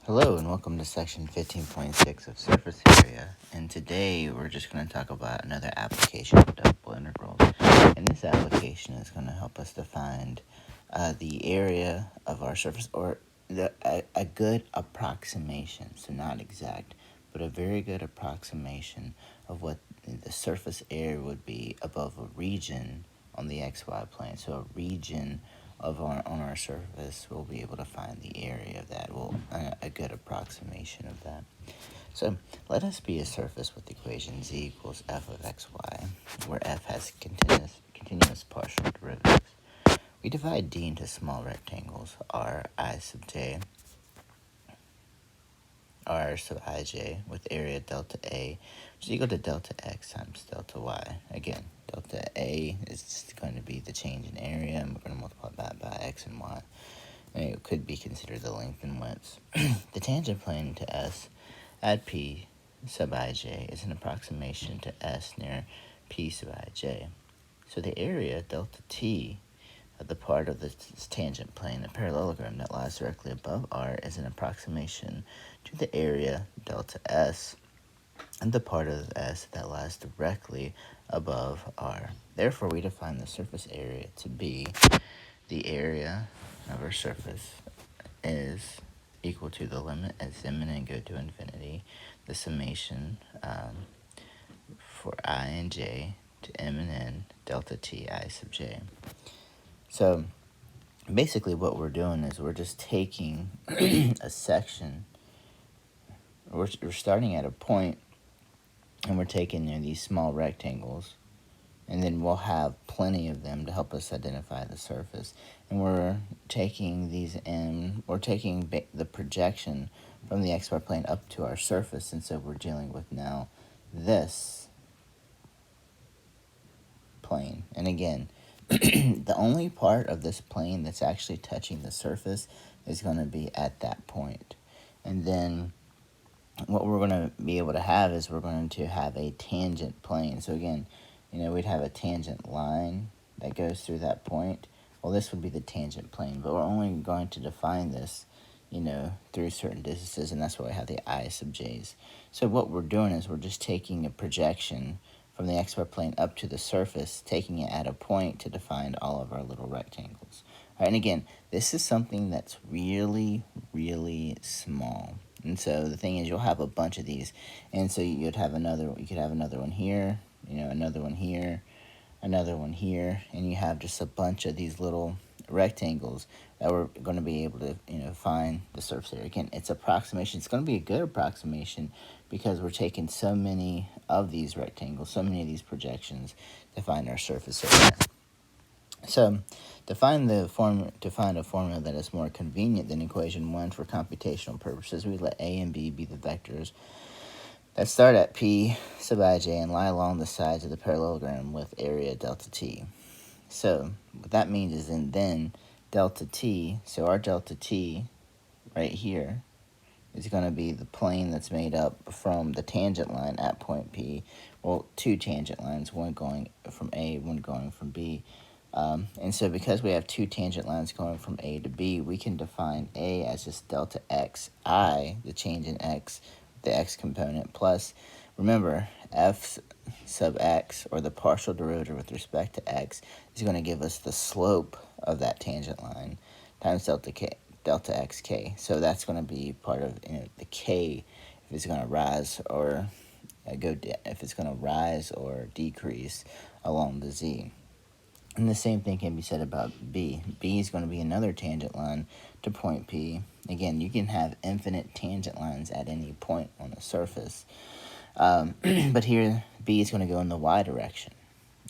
Hello and welcome to section 15.6 of surface area, and today we're just going to talk about another application of double integrals. And this application is going to help us to find the area of our surface, or a good approximation, so not exact, but a very good approximation of what the surface area would be above a region on the xy plane. So a region on our surface, we'll be able to find the area of that. A good approximation of that. So let us be a surface with the equation z equals f of xy, where f has continuous partial derivatives. We divide D into small rectangles, r I sub j, r sub ij, with area delta A, which is equal to delta x times delta y. Again, delta A is going to be the change in area, and we're going to multiply that by x and y. And it could be considered the length and width. The tangent plane to S at P sub ij is an approximation to S near P sub ij. So the area delta T of the part of the tangent plane, a parallelogram that lies directly above R, is an approximation to the area delta S and the part of S that lies directly above R. Therefore, we define the surface area to be the area of our surface is equal to the limit as m and n go to infinity, the summation for I and j to m and n delta t I sub j. So basically what we're doing is we're just taking a section, we're starting at a point, and we're taking these small rectangles, and then we'll have plenty of them to help us identify the surface. And we're taking these in, we're taking the projection from the xy plane up to our surface, and so we're dealing with now this plane. And again, the only part of this plane that's actually touching the surface is going to be at that point. And then what we're going to be able to have is we're going to have a tangent plane. So again, we'd have a tangent line that goes through that point. Well, this would be the tangent plane, but we're only going to define this, through certain distances, and that's why we have the I sub j's. So what we're doing is we're just taking a projection from the xy plane up to the surface, taking it at a point to define all of our little rectangles. All right, and again, this is something that's really, really small. And so the thing is, you'll have a bunch of these, and so you could have another one here, another one here, another one here, and you have just a bunch of these little rectangles that we're going to be able to find the surface area. Again, it's approximation. It's going to be a good approximation because we're taking so many of these rectangles, so many of these projections to find our surface area. So to find a formula that is more convenient than equation 1 for computational purposes, we let A and B be the vectors that start at P sub ij and lie along the sides of the parallelogram with area delta t. So what that means is then delta t, so our delta t right here is going to be the plane that's made up from the tangent line at point P. Well, two tangent lines, one going from A, one going from B. And so because we have two tangent lines going from A to B, we can define A as just delta xi, the change in x, the x component, plus, remember, f sub x, or the partial derivative with respect to x, is going to give us the slope of that tangent line times delta xk. So that's going to be part of the k, if it's going to rise or if it's going to rise or decrease along the z. And the same thing can be said about B. B is going to be another tangent line to point P. Again, you can have infinite tangent lines at any point on the surface. But here, B is going to go in the y direction.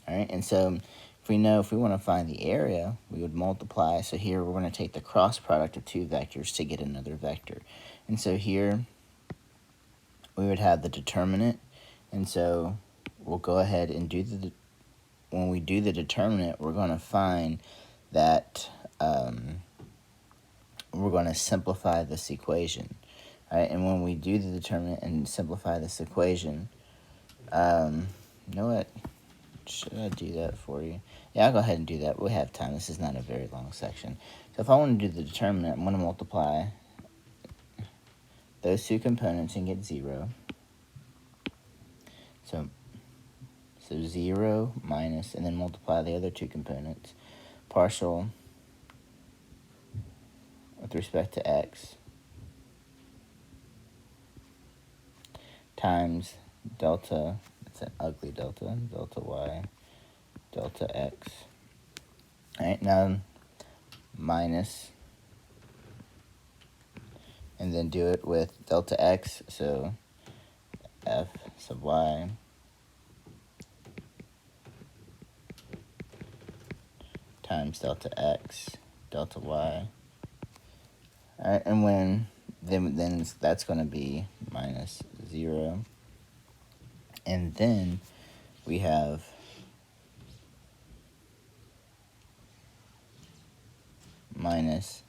All right, and so if we want to find the area, we would multiply. So here we're going to take the cross product of two vectors to get another vector. And so here we would have the determinant. And so we'll go ahead and when we do the determinant, we're going to find that we're going to simplify this equation. All right, and when we do the determinant and simplify this equation, you know what? Should I do that for you? Yeah, I'll go ahead and do that. We have time. This is not a very long section. So if I want to do the determinant, I'm going to multiply those two components and get 0. So 0 minus, and then multiply the other two components. Partial with respect to x times delta, it's an ugly delta, delta y, delta x. Alright, now minus, and then do it with delta x, so f sub y times delta x, delta y. Alright, and when then that's going to be minus 0. And then we have minus,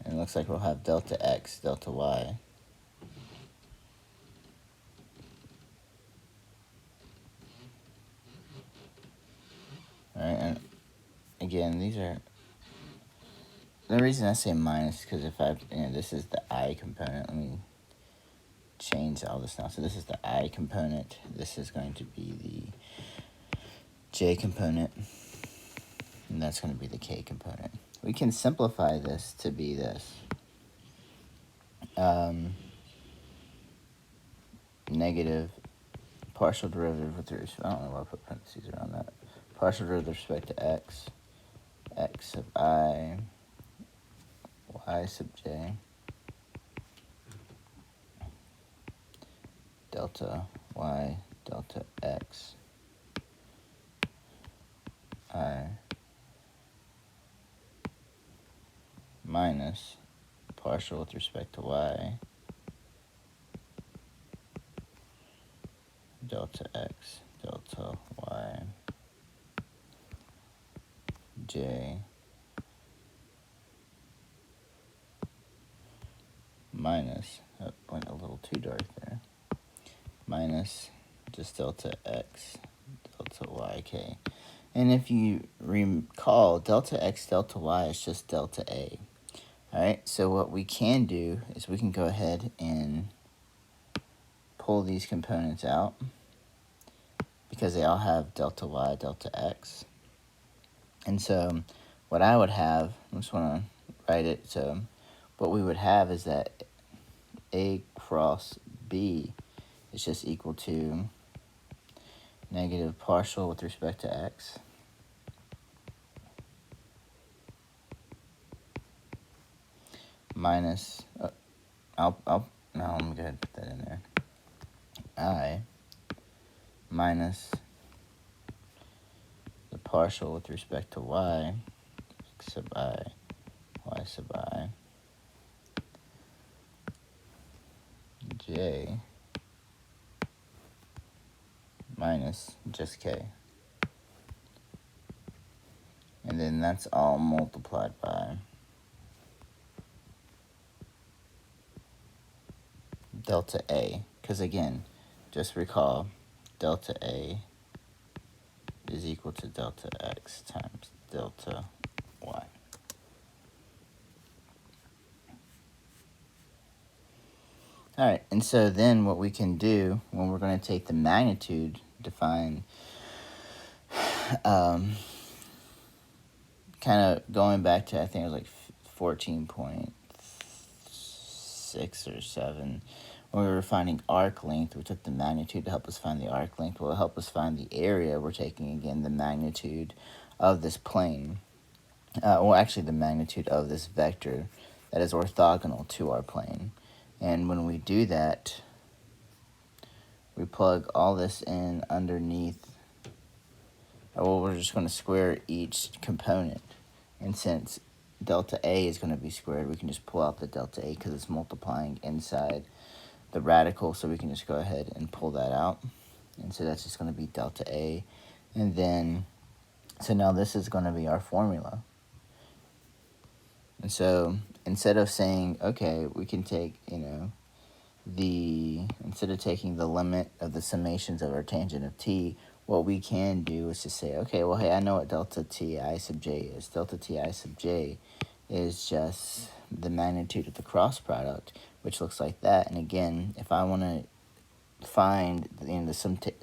and it looks like we'll have delta x, delta y. Alright, and again, these are, the reason I say minus is because if this is the I component. Let me change all this now. So this is the I component. This is going to be the J component. And that's going to be the K component. We can simplify this to be this. Negative partial derivative with respect, I don't know why I put parentheses around that. Partial derivative with respect to x, x sub I, y sub j, delta y, delta x, I, minus partial with respect to y, delta x, delta y, j, minus, that went a little too dark there, minus just delta x, delta y, k. And if you recall, delta x, delta y is just delta a. Alright, so what we can do is we can go ahead and pull these components out because they all have delta y, delta x. And so what I would have, I just want to write it, so what we would have is that a cross b is just equal to negative partial with respect to x minus, now let me go ahead and put that in there, I minus the partial with respect to y, x sub I, y sub I, j minus just k. And then that's all multiplied by delta a, because again, just recall, delta a is equal to delta x times delta y. Alright, and so then what we can do when we're going to take the magnitude to find, kind of going back to, I think it was like 14.6 or 7, when we were finding arc length, we took the magnitude to help us find the arc length. Well, it'll help us find the area. We're taking, again, the magnitude of this plane. Well, actually, the magnitude of this vector that is orthogonal to our plane. And when we do that, we plug all this in underneath. Well, we're just going to square each component. And since delta A is going to be squared, we can just pull out the delta A because it's multiplying inside the radical. So we can just go ahead and pull that out. And so that's just going to be delta A. And then, so now this is going to be our formula. And so instead of saying, okay, we can take, instead of taking the limit of the summations of our tangent of t, what we can do is to say, okay, well, hey, I know what delta ti sub j is. Delta ti sub j is just the magnitude of the cross product which looks like that. And again, if I want to find the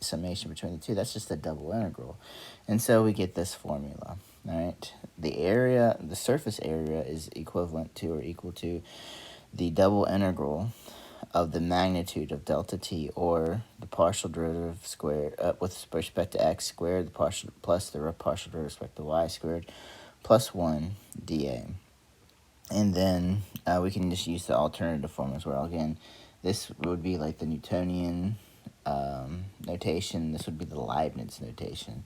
summation between the two, that's just a double integral. And so we get this formula. All right, the surface area is equivalent to or equal to the double integral of the magnitude of delta t, or the partial derivative squared with respect to x squared, the partial plus the partial derivative with respect to y squared, plus 1 dA. And then we can just use the alternative form as well. Again, this would be like the Newtonian notation. This would be the Leibniz notation.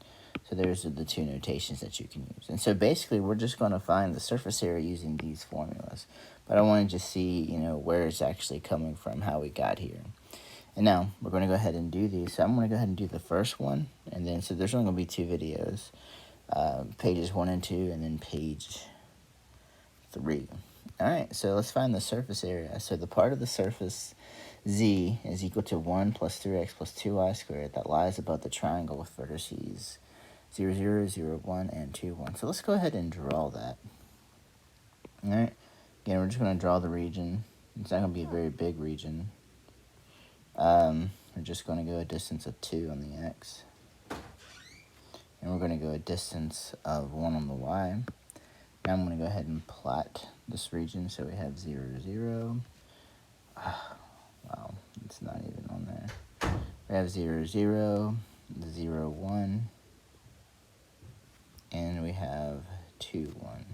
So there's the two notations that you can use. And so basically, we're just going to find the surface area using these formulas. But I want to just see, where it's actually coming from, how we got here. And now we're going to go ahead and do these. So I'm going to go ahead and do the first one. And then, so there's only going to be 2 videos, pages 1 and 2, and then page 3. All right, so let's find the surface area. So the part of the surface z is equal to 1 plus 3x plus 2y squared that lies above the triangle with vertices 0, 0, 0, 1, and 2, 1. So let's go ahead and draw that. All right, again, we're just going to draw the region. It's not going to be a very big region. We're just going to go a distance of 2 on the x. And we're going to go a distance of 1 on the y. Now I'm going to go ahead and plot this region. So we have 0, 0. Wow, it's not even on there. We have 0, 0, 0, 1. And we have 2, 1.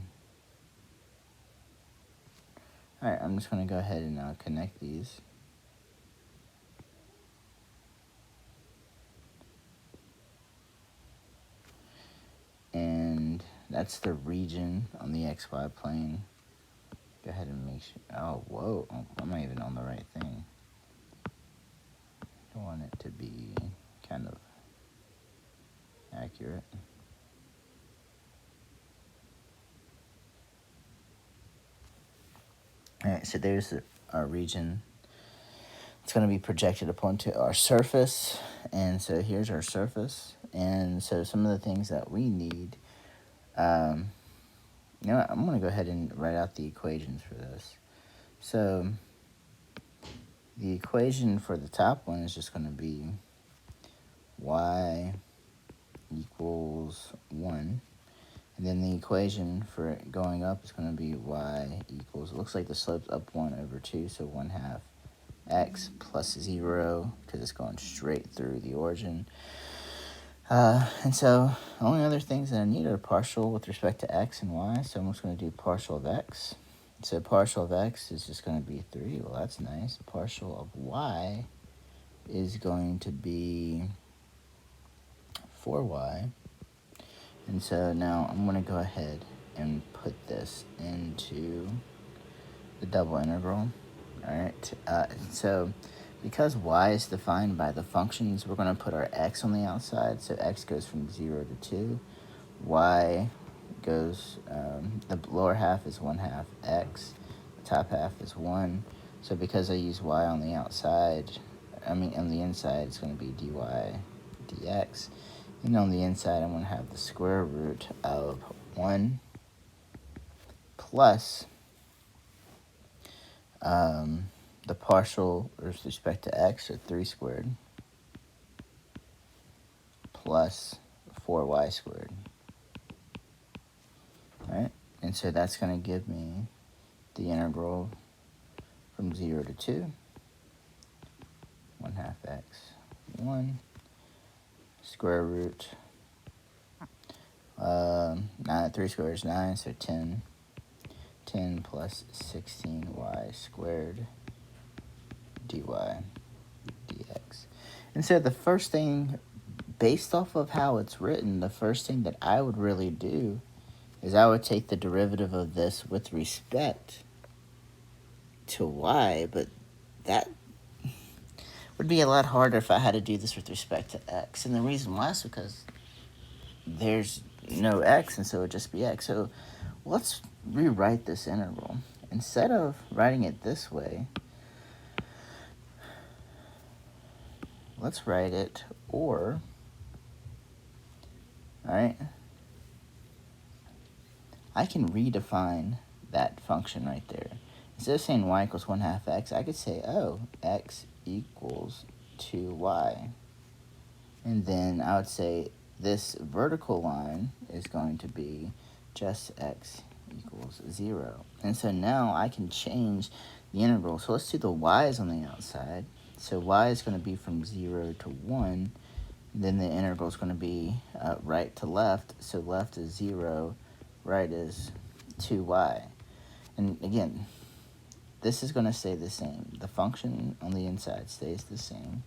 Alright, I'm just going to go ahead and now connect these. And that's the region on the XY plane. Go ahead and make sure. Oh, whoa. I'm not even on the right thing. I want it to be kind of accurate. Alright, so there's our region. It's going to be projected onto our surface. And so here's our surface. And so some of the things that we need, I'm going to go ahead and write out the equations for this. So the equation for the top one is just going to be y equals 1. And then the equation for it going up is going to be y equals, it looks like the slope's up 1 over 2, so 1/2 x plus 0, because it's going straight through the origin. And so the only other things that I need are partial with respect to x and y, so I'm just going to do partial of x. So partial of x is just going to be 3. Well, that's nice. Partial of y is going to be 4y. And so now I'm going to go ahead and put this into the double integral. All right. So because y is defined by the functions, we're going to put our x on the outside. So x goes from 0 to 2. Y goes, the lower half is 1/2 x. The top half is 1. So because I use y on the outside, on the inside, it's going to be dy dx. And on the inside, I'm going to have the square root of 1 plus the partial with respect to x, or 3 squared, plus 4y squared. All right? And so that's going to give me the integral from 0 to 2, 1/2 x, 1, square root, 3 squared is 9, so 10 plus 16y squared dy dx. And so the first thing, based off of how it's written, the first thing that I would really do is I would take the derivative of this with respect to y, but that would be a lot harder if I had to do this with respect to x. And the reason why is because there's no x, and so it would just be x. So let's rewrite this integral. Instead of writing it this way, let's write it all right? I can redefine that function right there. instead of saying y equals 1/2 x, I could say, oh, x equals 2y. And then I would say this vertical line is going to be just x equals 0. And so now I can change the integral. So let's do the y's on the outside. So y is going to be from 0 to 1. Then the integral is going to be right to left. So left is 0, right is 2y. And again, this is going to stay the same. The function on the inside stays the same.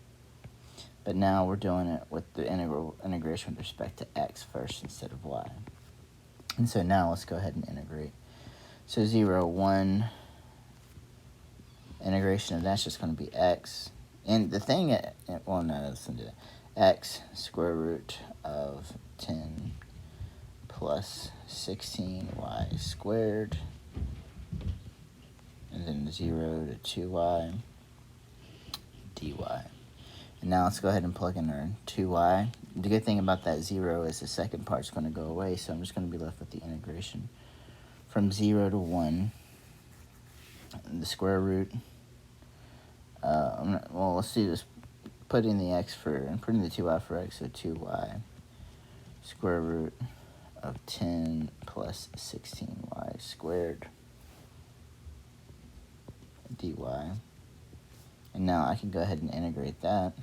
But now we're doing it with the integration with respect to x first instead of y. And so now let's go ahead and integrate. So 0, 1, integration of that's just going to be x. And the thing, well, no, listen to it. X square root of 10 plus 16y squared. And then 0 to 2y dy. And now let's go ahead and plug in our 2y. The good thing about that 0 is the second part's going to go away, so I'm just going to be left with the integration from 0 to 1. The square root. Well, let's do this. Putting the x for, and putting the 2y for x, so 2y square root of 10 plus 16y squared dy. And now I can go ahead and integrate that.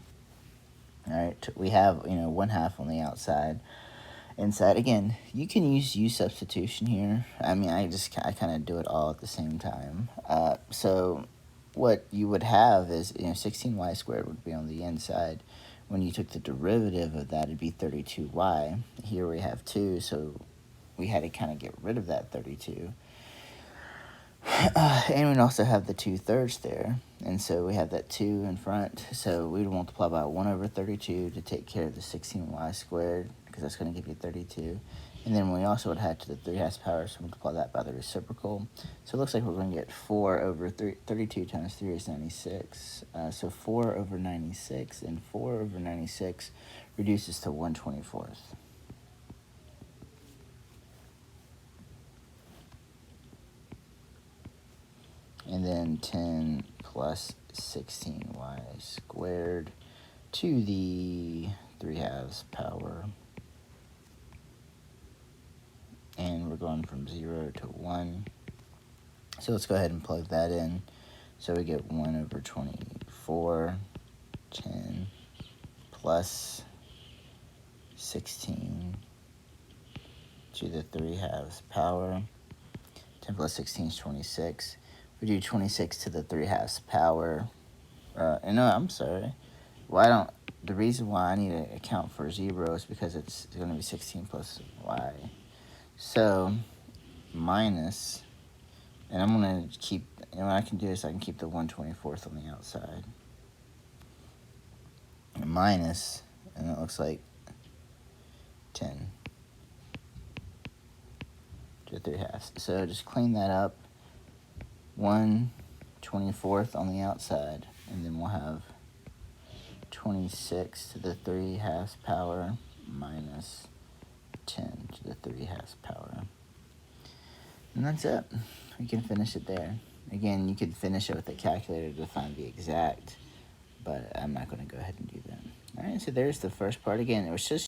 All right, we have 1/2 on the outside. Inside, again, you can use u substitution here. I mean, I kind of do it all at the same time. So what you would have is 16y squared would be on the inside. When you took the derivative of that, it'd be 32y. Here we have 2, so we had to kind of get rid of that 32. And we also have the 2/3 there, and so we have that 2 in front, so we would multiply by 1 over 32 to take care of the 16y squared, because that's going to give you 32. And then we also would have to the 3/2 power, so multiply that by the reciprocal. So it looks like we're going to get 4 over 32 times 3 is 96. So 4 over 96, and 4 over 96 reduces to 1/24. And then 10 plus 16y squared to the 3/2 power. And we're going from 0 to 1. So let's go ahead and plug that in. So we get 1 over 24, 10 plus 16 to the 3/2 power. 10 plus 16 is 26. We do 26 to the 3/2 power. No, I'm sorry. The reason why I need to account for 0 is because it's going to be 16 plus y. So, minus, and I'm going to keep, what I can do is I can keep the 1/24 on the outside. Minus, and it looks like 10 to the 3/2. So just clean that up. 1/24 on the outside, and then we'll have 26 to the 3/2 power minus 10 to the 3/2 power. And that's it. We can finish it there. Again, you could finish it with a calculator to find the exact, but I'm not going to go ahead and do that. All right, so there's the first part. Again, it was just